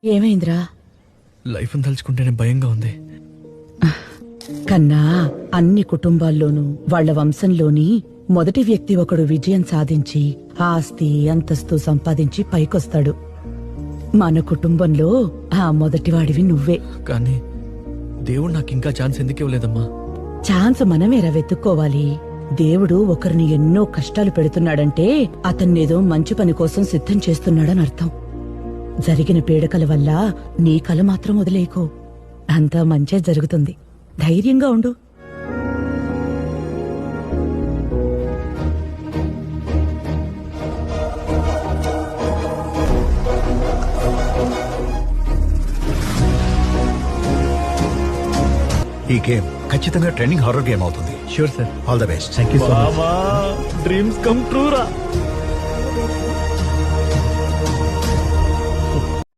ఏమైందిరా? లైఫ్ తలుచుకుంటేనే భయంగా ఉంది. కన్నా, అన్ని కుటుంబాల్లోనూ వాళ్ళ వంశంలోని మొదటి వ్యక్తి ఒకడు విజయం సాధించి ఆస్తి అంతస్తు సంపాదించి పైకొస్తాడు. మన కుటుంబంలో ఆ మొదటివాడివి నువ్వే. కానీ దేవుడు నాకు ఇంకా ఛాన్స్ ఎందుకు ఇవ్వలేదమ్మా? ఛాన్స్ మనమేరా వెతుక్కోవాలి. దేవుడు ఒకరిని ఎన్నో కష్టాలు పెడుతున్నాడంటే అతన్నేదో మంచి పని కోసం సిద్ధం చేస్తున్నాడని అర్థం. జరిగిన పీడకల వల్ల నీ కల మాత్రం వదిలేయకు. అంతా మంచే జరుగుతుంది. ధైర్యంగా ఉండు. ఈ గేమ్ ఖచ్చితంగా ట్రెండింగ్ హారర్ గేమ్ అవుతుంది. Sure sir. All the best. Thank you so much. Dreams come true రా.